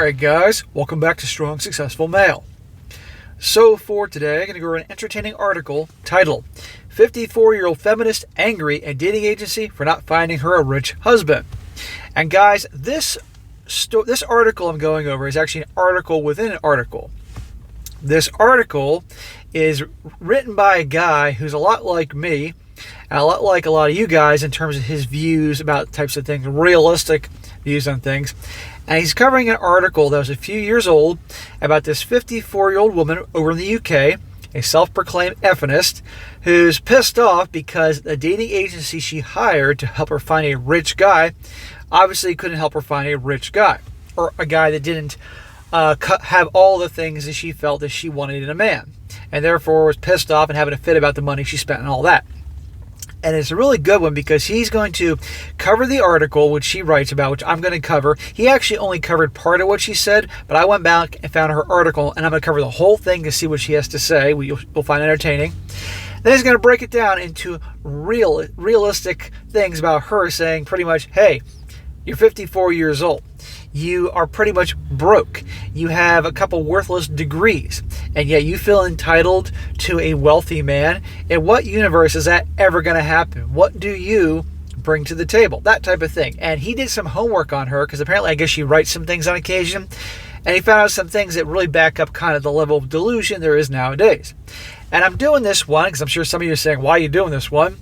Alright guys, welcome back to Strong Successful Male. So for today, I'm going to go over an entertaining article titled 54-year-old feminist angry at dating agency for not finding her a rich husband. And guys, this article I'm going over is actually an article within an article. This article is written by a guy who's a lot like me, and a lot like a lot of you guys in terms of his views about types of things, realistic views on things. And he's covering an article that was a few years old about this 54-year-old woman over in the UK, a self-proclaimed feminist, who's pissed off because the dating agency she hired to help her find a rich guy obviously couldn't help her find a rich guy, or a guy that didn't have all the things that she felt that she wanted in a man, and therefore was pissed off and having a fit about the money she spent and all that. And it's a really good one because he's going to cover the article which she writes about, which I'm going to cover. He actually only covered part of what she said, but I went back and found her article, and I'm going to cover the whole thing to see what she has to say. We'll find entertaining. Then he's going to break it down into realistic things about her, saying pretty much, hey, you're 54 years old. You are pretty much broke. You have a couple worthless degrees, and yet you feel entitled to a wealthy man. In what universe is that ever going to happen? What do you bring to the table? That type of thing. And he did some homework on her, because apparently I guess she writes some things on occasion, and he found out some things that really back up kind of the level of delusion there is nowadays. And I'm doing this one because I'm sure some of you are saying, why are you doing this one?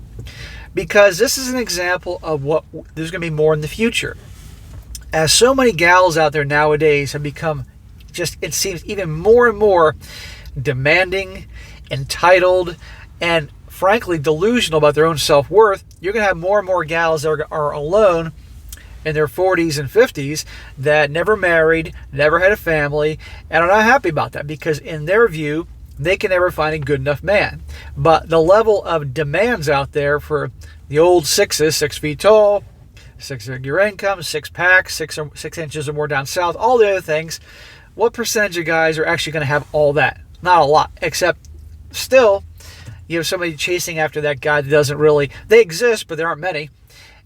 Because this is an example of what there's going to be more in the future. As so many gals out there nowadays have become just, it seems, even more and more demanding, entitled, and frankly delusional about their own self-worth, you're going to have more and more gals that are alone in their 40s and 50s that never married, never had a family, and are not happy about that because in their view, they can never find a good enough man. But the level of demands out there for the old sixes, 6 feet tall, 6-figure income, 6-pack, 6 inches or more down south, all the other things, what percentage of guys are actually going to have all that? Not a lot, except still, you have somebody chasing after that guy that doesn't really, they exist, but there aren't many.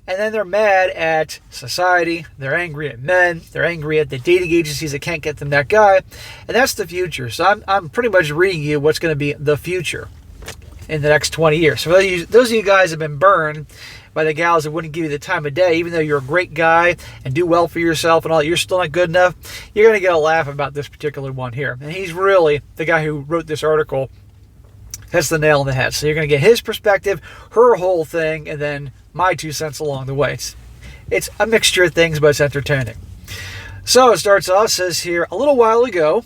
And then they're mad at society, they're angry at men, they're angry at the dating agencies that can't get them that guy, and that's the future. So I'm pretty much reading you what's going to be the future in the next 20 years. So those of you guys have been burned by the gals that wouldn't give you the time of day, even though you're a great guy and do well for yourself and all that, you're still not good enough, you're going to get a laugh about this particular one here. And he's really, the guy who wrote this article, that's the nail in the head. So you're going to get his perspective, her whole thing, and then my 2 cents along the way. It's a mixture of things, but it's entertaining. So it starts off, says here, a little while ago,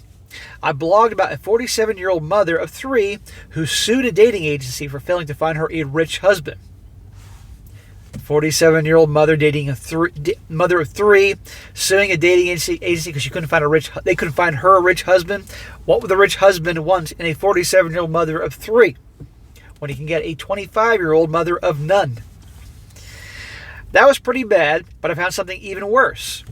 I blogged about a 47-year-old mother of 3 who sued a dating agency for failing to find her a rich husband. 47-year-old mother dating mother of 3, suing a dating agency because she couldn't find they couldn't find her a rich husband. What would the rich husband want in a 47-year-old mother of 3 when he can get a 25-year-old mother of none? That was pretty bad, but I found something even worse.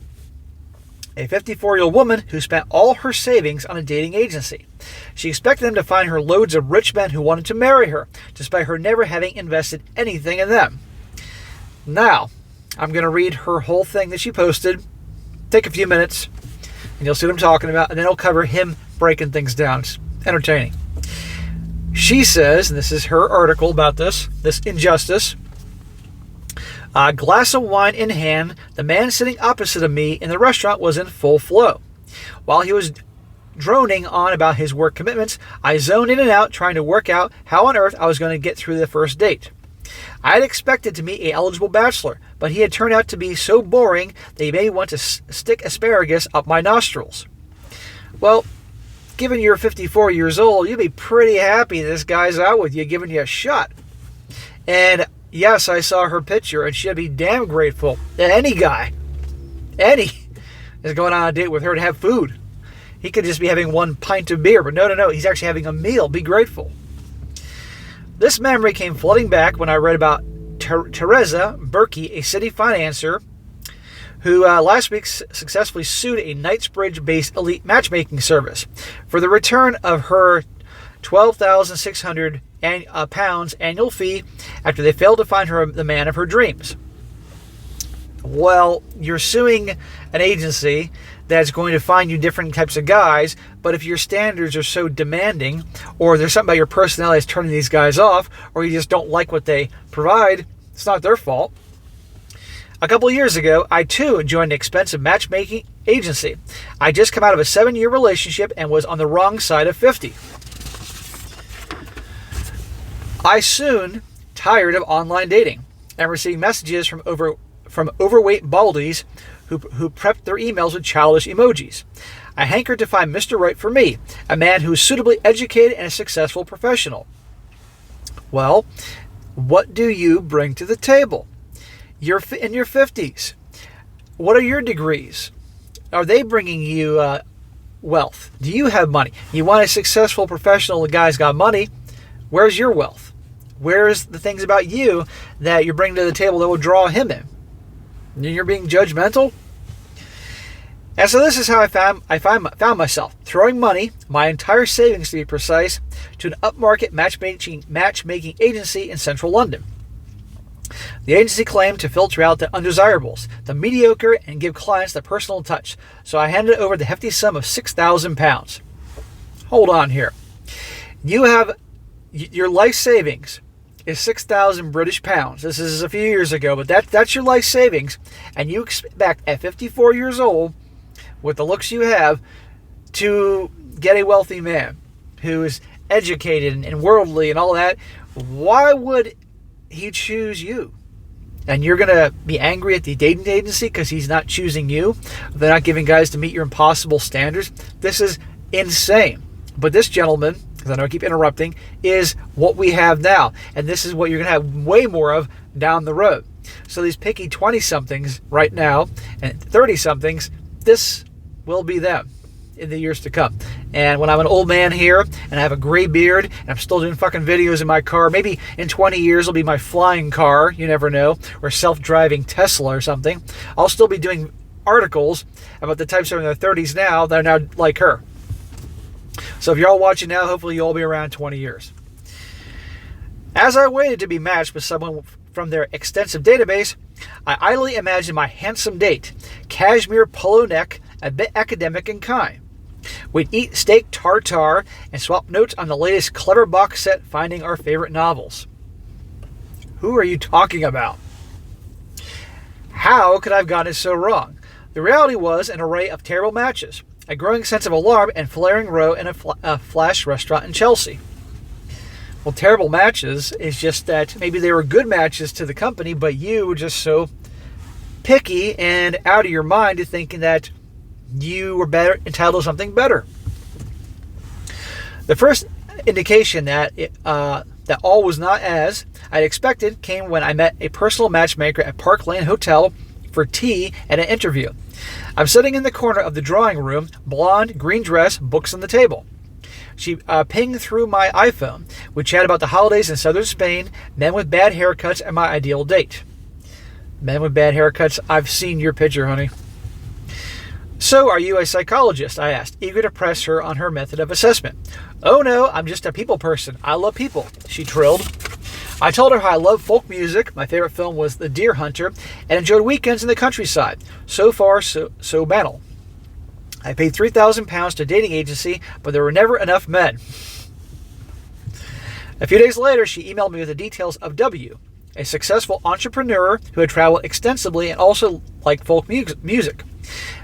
A 54-year-old woman who spent all her savings on a dating agency. She expected them to find her loads of rich men who wanted to marry her, despite her never having invested anything in them. Now, I'm going to read her whole thing that she posted. Take a few minutes, and you'll see what I'm talking about, and then I'll cover him breaking things down. It's entertaining. She says, and this is her article about this injustice, a glass of wine in hand, the man sitting opposite of me in the restaurant was in full flow. While he was droning on about his work commitments, I zoned in and out trying to work out how on earth I was going to get through the first date. I had expected to meet an eligible bachelor, but he had turned out to be so boring that he made me want to stick asparagus up my nostrils. Well, given you're 54 years old, you'd be pretty happy this guy's out with you, giving you a shot. And yes, I saw her picture, and she'd be damn grateful that any guy, is going on a date with her to have food. He could just be having 1 pint of beer, but no, he's actually having a meal. Be grateful. This memory came flooding back when I read about Teresa Berkey, a city financer, who last week successfully sued a Knightsbridge-based elite matchmaking service for the return of her £12,600 annual fee after they failed to find her the man of her dreams. Well, you're suing an agency that's going to find you different types of guys. But if your standards are so demanding, or there's something about your personality that's turning these guys off, or you just don't like what they provide, it's not their fault. A couple of years ago, I too joined an expensive matchmaking agency. I just come out of a 7-year relationship and was on the wrong side of 50. I soon tired of online dating and receiving messages from overweight baldies who prepped their emails with childish emojis. I hankered to find Mr. Right for me, a man who is suitably educated and a successful professional. Well, what do you bring to the table? You're in your 50s. What are your degrees? Are they bringing you wealth? Do you have money? You want a successful professional, the guy's got money. Where's your wealth? Where's the things about you that you're bringing to the table that will draw him in? You're being judgmental? And so this is how I found myself throwing money, my entire savings to be precise, to an upmarket matchmaking agency in central London. The agency claimed to filter out the undesirables, the mediocre, and give clients the personal touch. So I handed over the hefty sum of £6,000. Hold on here. You have your life savings is 6,000 British pounds. This is a few years ago, but that's your life savings. And you expect at 54 years old, with the looks you have, to get a wealthy man who is educated and worldly and all that. Why would he choose you? And you're going to be angry at the dating agency because he's not choosing you? They're not giving guys to meet your impossible standards? This is insane. But this gentleman, because I know I keep interrupting, is what we have now. And this is what you're going to have way more of down the road. So these picky 20-somethings right now and 30-somethings, this will be them in the years to come. And when I'm an old man here and I have a gray beard and I'm still doing fucking videos in my car, maybe in 20 years it'll be my flying car, you never know, or self-driving Tesla or something. I'll still be doing articles about the types that are in their 30s now that are now like her. So if you're all watching now, hopefully you'll all be around 20 years. As I waited to be matched with someone from their extensive database, I idly imagined my handsome date, cashmere polo neck, a bit academic and kind. We'd eat steak tartare and swap notes on the latest clever box set, finding our favorite novels. Who are you talking about? How could I have gotten it so wrong? The reality was an array of terrible matches, a growing sense of alarm, and flaring row in a flash restaurant in Chelsea. Well, terrible matches is just that maybe they were good matches to the company, but you were just so picky and out of your mind to thinking that you were better, entitled to something better. The first indication that that all was not as I'd expected came when I met a personal matchmaker at Park Lane Hotel for tea and an interview. I'm sitting in the corner of the drawing room, blonde, green dress, books on the table. She pinged through my iPhone. We chat about the holidays in southern Spain, men with bad haircuts, and my ideal date. Men with bad haircuts, I've seen your picture, honey. So, are you a psychologist? I asked, eager to press her on her method of assessment. Oh no, I'm just a people person. I love people, she trilled. I told her how I love folk music, my favorite film was The Deer Hunter, and enjoyed weekends in the countryside. So far, so banal. I paid £3,000 to a dating agency, but there were never enough men. A few days later, she emailed me with the details of W, a successful entrepreneur who had traveled extensively and also liked folk music.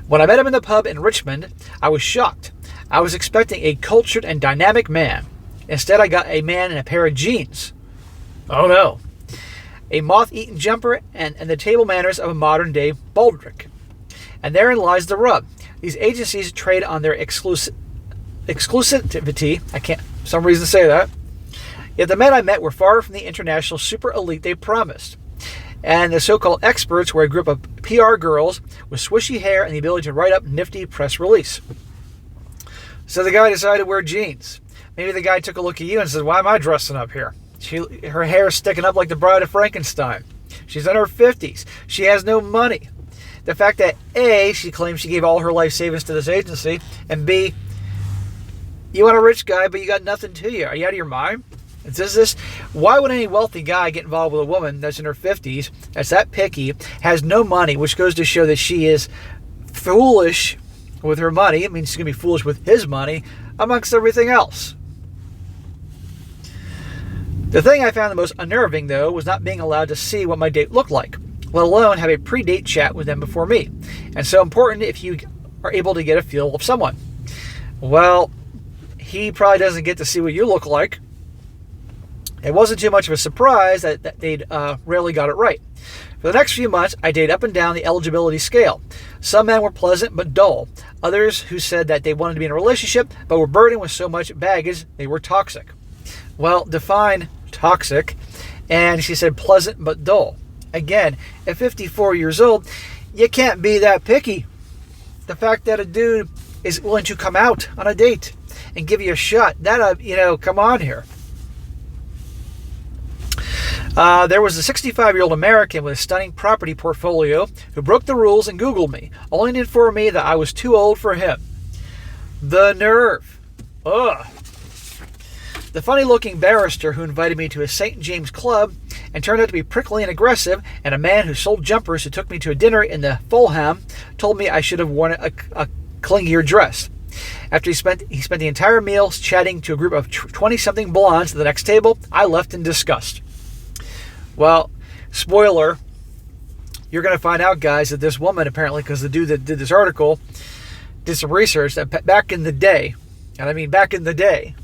When I met him in the pub in Richmond, I was shocked. I was expecting a cultured and dynamic man. Instead, I got a man in a pair of jeans. Oh no. A moth-eaten jumper and the table manners of a modern-day baldric. And therein lies the rub. These agencies trade on their exclusivity. I can't for some reason say that. Yet the men I met were far from the international super elite they promised. And the so-called experts were a group of PR girls with swishy hair and the ability to write up nifty press release. So the guy decided to wear jeans. Maybe the guy took a look at you and said, why am I dressing up here? Her hair is sticking up like the Bride of Frankenstein. She's in her 50s. She has no money. The fact that A, she claims she gave all her life savings to this agency, and B, you want a rich guy, but you got nothing to you. Are you out of your mind? Why would any wealthy guy get involved with a woman that's in her 50s, that's that picky, has no money, which goes to show that she is foolish with her money. It means she's going to be foolish with his money, amongst everything else. The thing I found the most unnerving, though, was not being allowed to see what my date looked like, let alone have a pre-date chat with them before me. And so important if you are able to get a feel of someone. Well, he probably doesn't get to see what you look like. It wasn't too much of a surprise that they'd rarely got it right. For the next few months, I dated up and down the eligibility scale. Some men were pleasant but dull. Others who said that they wanted to be in a relationship but were burdened with so much baggage they were toxic. Well, define toxic. And she said pleasant but dull. Again, at 54 years old, you can't be that picky. The fact that a dude is willing to come out on a date and give you a shot, that, come on here. There was a 65-year-old American with a stunning property portfolio who broke the rules and Googled me, only to inform me that I was too old for him. The nerve. Ugh. The funny-looking barrister who invited me to a St. James club and turned out to be prickly and aggressive, and a man who sold jumpers who took me to a dinner in the Fulham told me I should have worn a clingier dress. After he spent the entire meal chatting to a group of 20-something blondes at the next table, I left in disgust. Well, spoiler, you're going to find out, guys, that this woman, apparently, because the dude that did this article did some research, that back in the day, and I mean back in the day,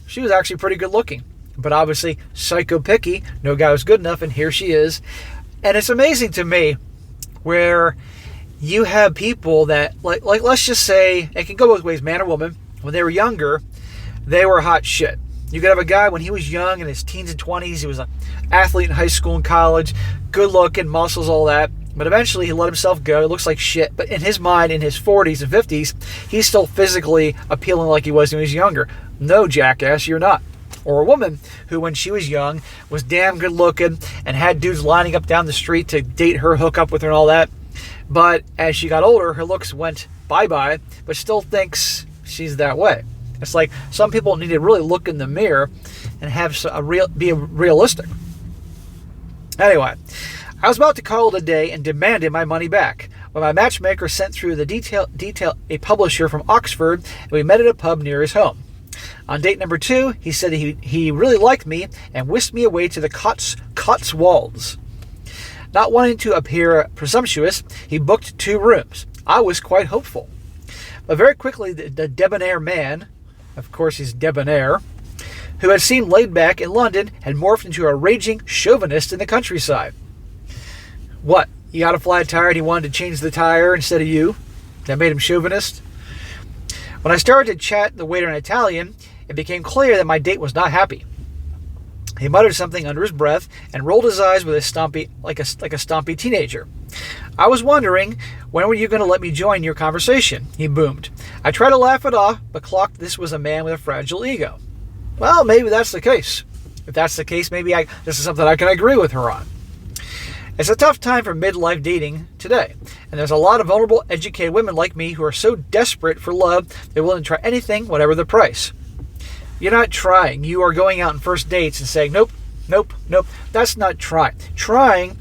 she was actually pretty good looking. But obviously, psycho picky, no guy was good enough, and here she is. And it's amazing to me where you have people that, like let's just say, it can go both ways, man or woman. When they were younger, they were hot shit. You could have a guy when he was young, in his teens and 20s, he was an athlete in high school and college, good looking, muscles, all that. But eventually he let himself go. He looks like shit. But in his mind, in his 40s and 50s, he's still physically appealing like he was when he was younger. No, jackass, you're not. Or a woman who, when she was young, was damn good looking and had dudes lining up down the street to date her, hook up with her and all that. But as she got older, her looks went bye-bye, but still thinks she's that way. It's like some people need to really look in the mirror and be realistic. Anyway, I was about to call it a day and demanded my money back when my matchmaker sent through the detail a publisher from Oxford, and we met at a pub near his home. On date number 2, he said he really liked me and whisked me away to the Cotswolds. Not wanting to appear presumptuous, he booked 2 rooms. I was quite hopeful. But very quickly, the debonair man, of course he's debonair, who had seemed laid back in London, had morphed into a raging chauvinist in the countryside. What? You got a flat tire and he wanted to change the tire instead of you? That made him chauvinist? When I started to chat the waiter in Italian, it became clear that my date was not happy. He muttered something under his breath and rolled his eyes with a stompy, like a stompy teenager. I was wondering, when were you going to let me join your conversation? He boomed. I tried to laugh it off, but clocked this was a man with a fragile ego. Well, maybe that's the case. If that's the case, maybe this is something I can agree with her on. It's a tough time for midlife dating today, and there's a lot of vulnerable, educated women like me who are so desperate for love they're willing to try anything, whatever the price. You're not trying. You are going out on first dates and saying, nope, nope, nope. That's not trying. Trying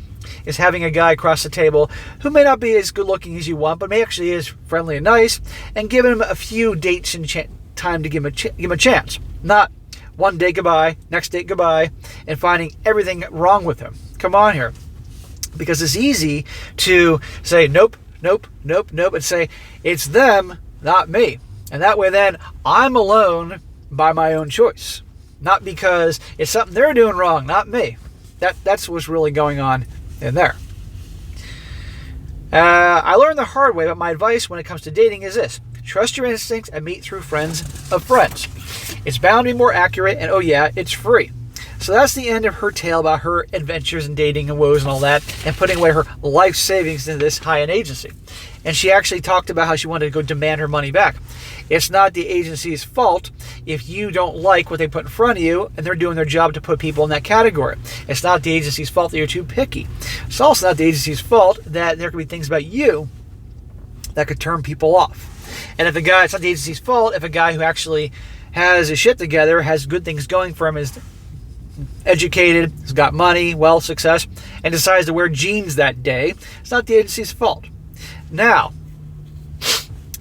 is having a guy across the table who may not be as good looking as you want, but may actually is friendly and nice, and giving him a few dates and time to give him a chance. Not one day goodbye, next date goodbye, and finding everything wrong with him. Come on here. Because it's easy to say, nope, nope, nope, nope, and say, it's them, not me. And that way then, I'm alone by my own choice. Not because it's something they're doing wrong, not me. That's what's really going on in there. I learned the hard way, but my advice when it comes to dating is this. Trust your instincts and meet through friends of friends. It's bound to be more accurate, and oh yeah, it's free. So that's the end of her tale about her adventures and dating and woes and all that, and putting away her life savings into this high-end agency. And she actually talked about how she wanted to go demand her money back. It's not the agency's fault if you don't like what they put in front of you and they're doing their job to put people in that category. It's not the agency's fault that you're too picky. It's also not the agency's fault that there could be things about you that could turn people off. And it's not the agency's fault if a guy who actually has his shit together, has good things going for him, is educated, has got money, wealth, success, and decides to wear jeans that day. It's not the agency's fault. Now,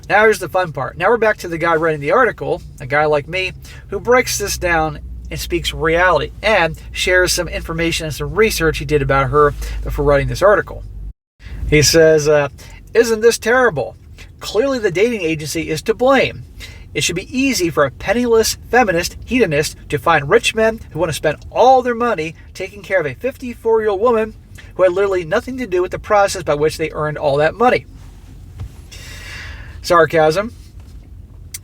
Now here's the fun part. Now we're back to the guy writing the article, a guy like me, who breaks this down and speaks reality and shares some information and some research he did about her before writing this article. He says, isn't this terrible? Clearly the dating agency is to blame. It should be easy for a penniless, feminist, hedonist to find rich men who want to spend all their money taking care of a 54-year-old woman who had literally nothing to do with the process by which they earned all that money. Sarcasm.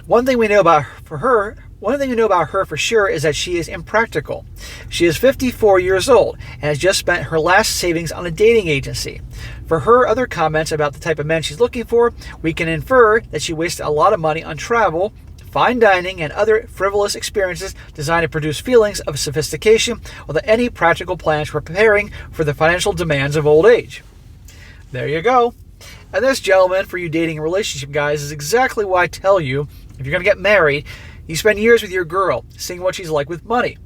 One thing we know about her for sure is that she is impractical. She is 54 years old and has just spent her last savings on a dating agency. For her other comments about the type of men she's looking for, we can infer that she wasted a lot of money on travel, fine dining, and other frivolous experiences designed to produce feelings of sophistication without any practical plans for preparing for the financial demands of old age. There you go. And this, gentlemen, for you dating and relationship guys, is exactly why I tell you, if you're going to get married, you spend years with your girl, seeing what she's like with money.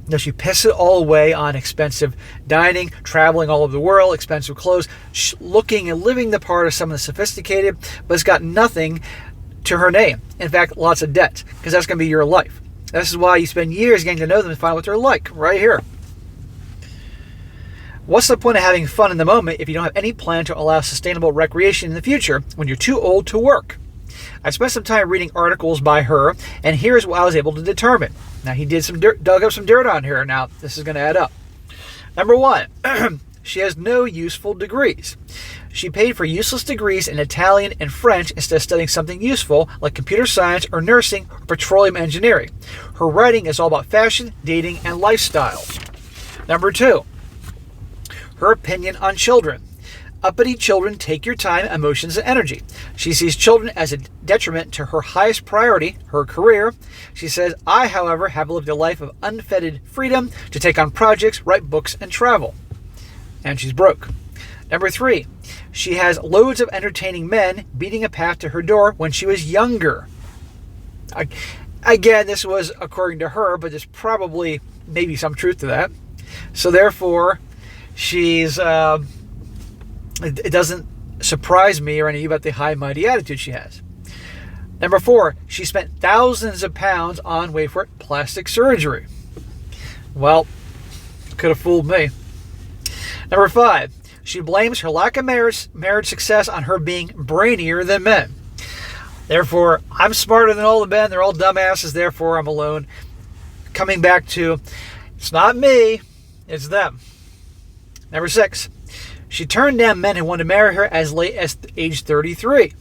Does she piss it all away on expensive dining, traveling all over the world, expensive clothes, looking and living the part of someone sophisticated, but has got nothing to her name? In fact, lots of debt, because that's going to be your life. This is why you spend years getting to know them and find what they're like, right here. What's the point of having fun in the moment if you don't have any plan to allow sustainable recreation in the future when you're too old to work? I spent some time reading articles by her, and here's what I was able to determine. Now, he did dug up some dirt on her. Now, this is going to add up. Number one, she has no useful degrees. She paid for useless degrees in Italian and French instead of studying something useful like computer science or nursing or petroleum engineering. Her writing is all about fashion, dating, and lifestyle. Number two, her opinion on children. Uppity children take your time, emotions, and energy. She sees children as a detriment to her highest priority, her career. She says, I, however, have lived a life of unfettered freedom to take on projects, write books, and travel. And she's broke. Number three, she has loads of entertaining men beating a path to her door when she was younger. Again, this was according to her, but there's probably maybe some truth to that. So therefore, she's... It doesn't surprise me or any of you about the high mighty attitude she has. Number four, she spent thousands of pounds on, wait for it, plastic surgery. Well, could have fooled me. Number five, she blames her lack of marriage success on her being brainier than men. Therefore, I'm smarter than all the men. They're all dumbasses. Therefore, I'm alone. Coming back to, it's not me, it's them. Number six, she turned down men who wanted to marry her as late as age 33.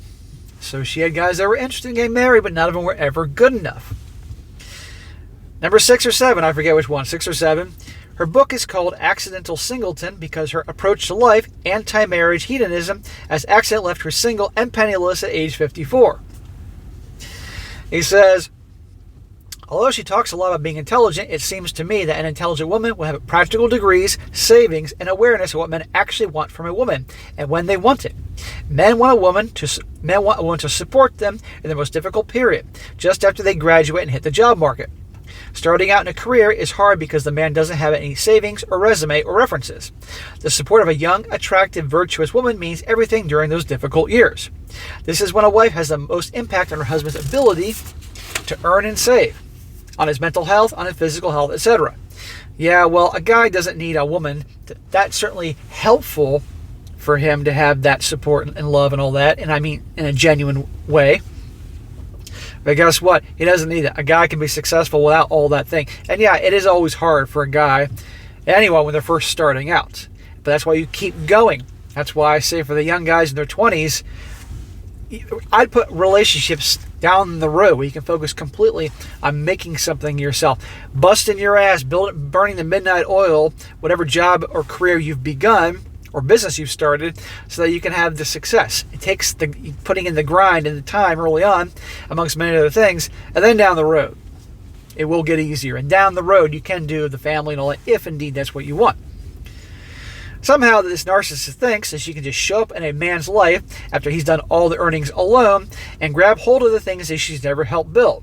So she had guys that were interested in getting married, but none of them were ever good enough. Number 6 or 7, I forget which one, 6 or 7. Her book is called Accidental Singleton because her approach to life, anti-marriage hedonism, as accident left her single and penniless at age 54. He says, although she talks a lot about being intelligent, it seems to me that an intelligent woman will have practical degrees, savings, and awareness of what men actually want from a woman and when they want it. Men want a woman to support them in the most difficult period, just after they graduate and hit the job market. Starting out in a career is hard because the man doesn't have any savings or resume or references. The support of a young, attractive, virtuous woman means everything during those difficult years. This is when a wife has the most impact on her husband's ability to earn and save, on his mental health, on his physical health, etc. Yeah, well, a guy doesn't need a woman. That's certainly helpful for him to have that support and love and all that, and I mean in a genuine way. But guess what? He doesn't need it. A guy can be successful without all that thing. And yeah, it is always hard for a guy, anyone, when they're first starting out. But that's why you keep going. That's why I say for the young guys in their 20s, I'd put relationships down the road where you can focus completely on making something yourself. Busting your ass, burning the midnight oil, whatever job or career you've begun or business you've started, so that you can have the success. It takes the putting in the grind and the time early on, amongst many other things, and then down the road, it will get easier. And down the road, you can do the family and all that, if indeed that's what you want. Somehow this narcissist thinks that she can just show up in a man's life after he's done all the earnings alone and grab hold of the things that she's never helped build.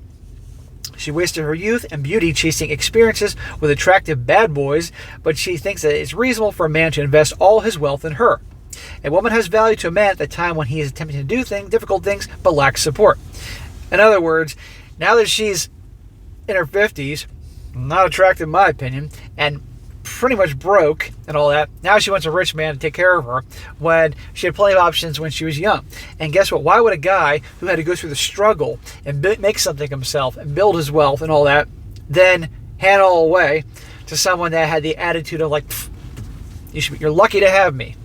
She wasted her youth and beauty chasing experiences with attractive bad boys, but she thinks that it's reasonable for a man to invest all his wealth in her. A woman has value to a man at the time when he is attempting to do difficult things, but lacks support. In other words, now that she's in her 50s, not attractive in my opinion, and pretty much broke and all that, now she wants a rich man to take care of her when she had plenty of options when she was young. And guess what? Why would a guy who had to go through the struggle and make something himself and build his wealth and all that, then hand it all away to someone that had the attitude of like, you're lucky to have me.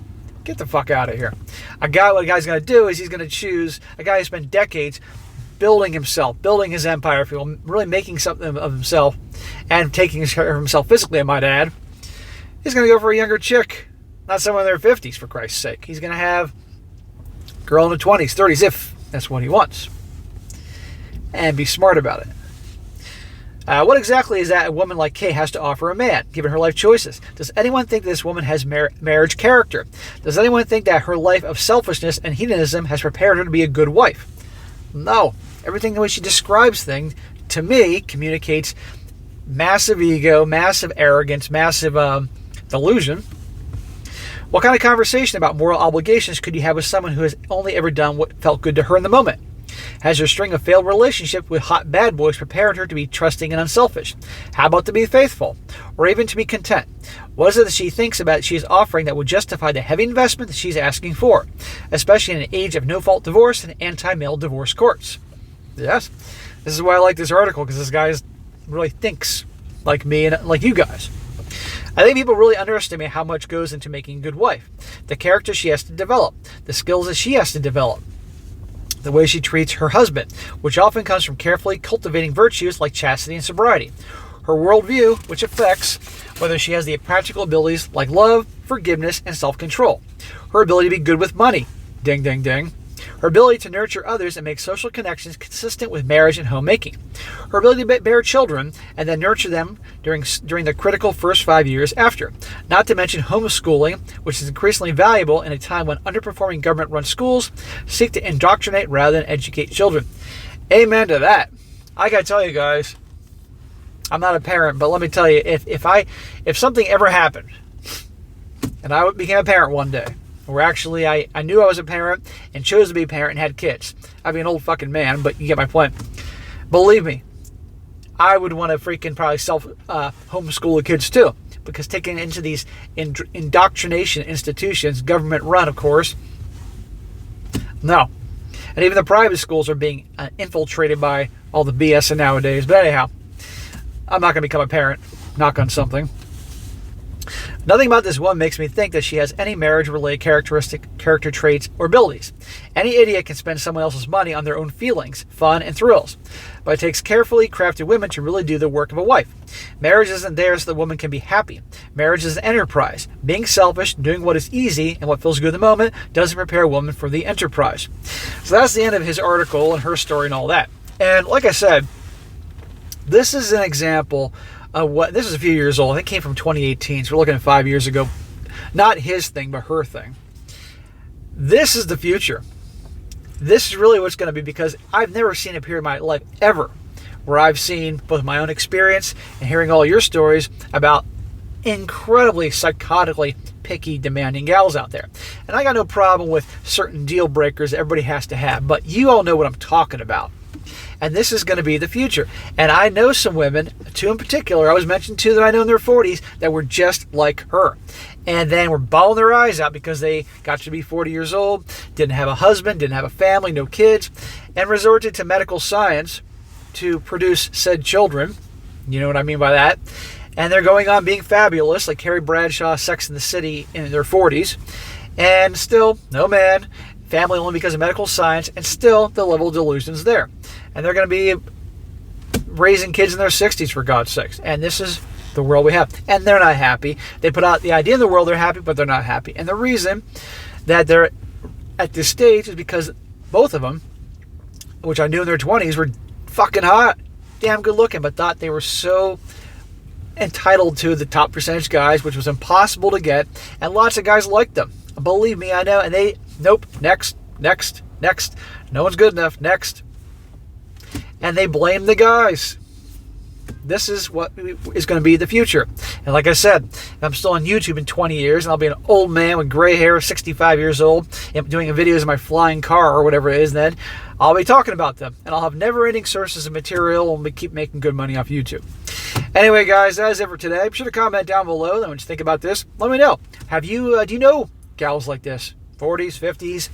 Get the fuck out of here. What a guy's going to do is he's going to choose a guy who spent decades building himself, building his empire, if you will, really making something of himself and taking care of himself physically, I might add. He's going to go for a younger chick, not someone in their 50s, for Christ's sake. He's going to have a girl in her 20s, 30s, if that's what he wants. And be smart about it. What exactly is that a woman like Kay has to offer a man, given her life choices? Does anyone think this woman has marriage character? Does anyone think that her life of selfishness and hedonism has prepared her to be a good wife? No. Everything the way she describes things, to me, communicates massive ego, massive arrogance, massive delusion. What kind of conversation about moral obligations could you have with someone who has only ever done what felt good to her in the moment? Has her string of failed relationships with hot bad boys prepared her to be trusting and unselfish? How about to be faithful? Or even to be content? What is it that she thinks about she is offering that would justify the heavy investment that she's asking for? Especially in an age of no-fault divorce and anti-male divorce courts. Yes, this is why I like this article, because this guy really thinks like me and like you guys. I think people really underestimate how much goes into making a good wife. The character she has to develop. The skills that she has to develop. The way she treats her husband, which often comes from carefully cultivating virtues like chastity and sobriety. Her worldview, which affects whether she has the practical abilities like love, forgiveness, and self-control. Her ability to be good with money. Ding, ding, ding. Her ability to nurture others and make social connections consistent with marriage and homemaking. Her ability to bear children and then nurture them during the critical first 5 years after. Not to mention homeschooling, which is increasingly valuable in a time when underperforming government-run schools seek to indoctrinate rather than educate children. Amen to that. I gotta tell you guys, I'm not a parent, but let me tell you, if something ever happened, and I became a parent one day, where actually I knew I was a parent and chose to be a parent and had kids. I'd be an old fucking man, but you get my point. Believe me, I would want to freaking probably homeschool the kids too, because taking into these indoctrination institutions, government run, of course, no. And even the private schools are being infiltrated by all the BS nowadays. But anyhow, I'm not going to become a parent. Knock on something. Nothing about this woman makes me think that she has any marriage-related character traits or abilities. Any idiot can spend someone else's money on their own feelings, fun, and thrills. But it takes carefully crafted women to really do the work of a wife. Marriage isn't there so the woman can be happy. Marriage is an enterprise. Being selfish, doing what is easy, and what feels good in the moment doesn't prepare a woman for the enterprise. So that's the end of his article and her story and all that. And like I said, this is an example this is a few years old. I think it came from 2018, so we're looking at 5 years ago. Not his thing, but her thing. This is the future. This is really what's going to be, because I've never seen a period in my life ever where I've seen both my own experience and hearing all your stories about incredibly psychotically picky, demanding gals out there. And I got no problem with certain deal breakers that everybody has to have, but you all know what I'm talking about. And this is going to be the future. And I know some women, two in particular, I was mentioned two that I know in their 40s, that were just like her. And then were bawling their eyes out because they got to be 40 years old, didn't have a husband, didn't have a family, no kids, and resorted to medical science to produce said children. You know what I mean by that. And they're going on being fabulous, like Carrie Bradshaw, Sex and the City, in their 40s. And still, no man, family only because of medical science, and still the level of delusion's there. And they're going to be raising kids in their 60s, for God's sakes. And this is the world we have. And they're not happy. They put out the idea in the world they're happy, but they're not happy. And the reason that they're at this stage is because both of them, which I knew in their 20s, were fucking hot, damn good looking, but thought they were so entitled to the top percentage guys, which was impossible to get. And lots of guys liked them. Believe me, I know. And they, nope, next. No one's good enough, next. And they blame the guys. This is what is going to be the future. And like I said, if I'm still on YouTube in 20 years and I'll be an old man with gray hair, 65 years old, and doing videos in my flying car or whatever it is, then I'll be talking about them. And I'll have never-ending sources of material and we keep making good money off YouTube. Anyway, guys, that is it for today. Be sure to comment down below. Then when you think about this, let me know. Do you know gals like this? 40s, 50s,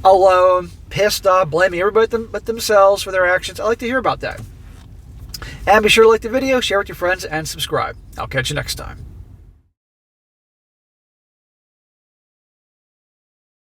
alone, pissed off, blaming everybody but themselves for their actions. I'd like to hear about that. And be sure to like the video, share with your friends, and subscribe. I'll catch you next time.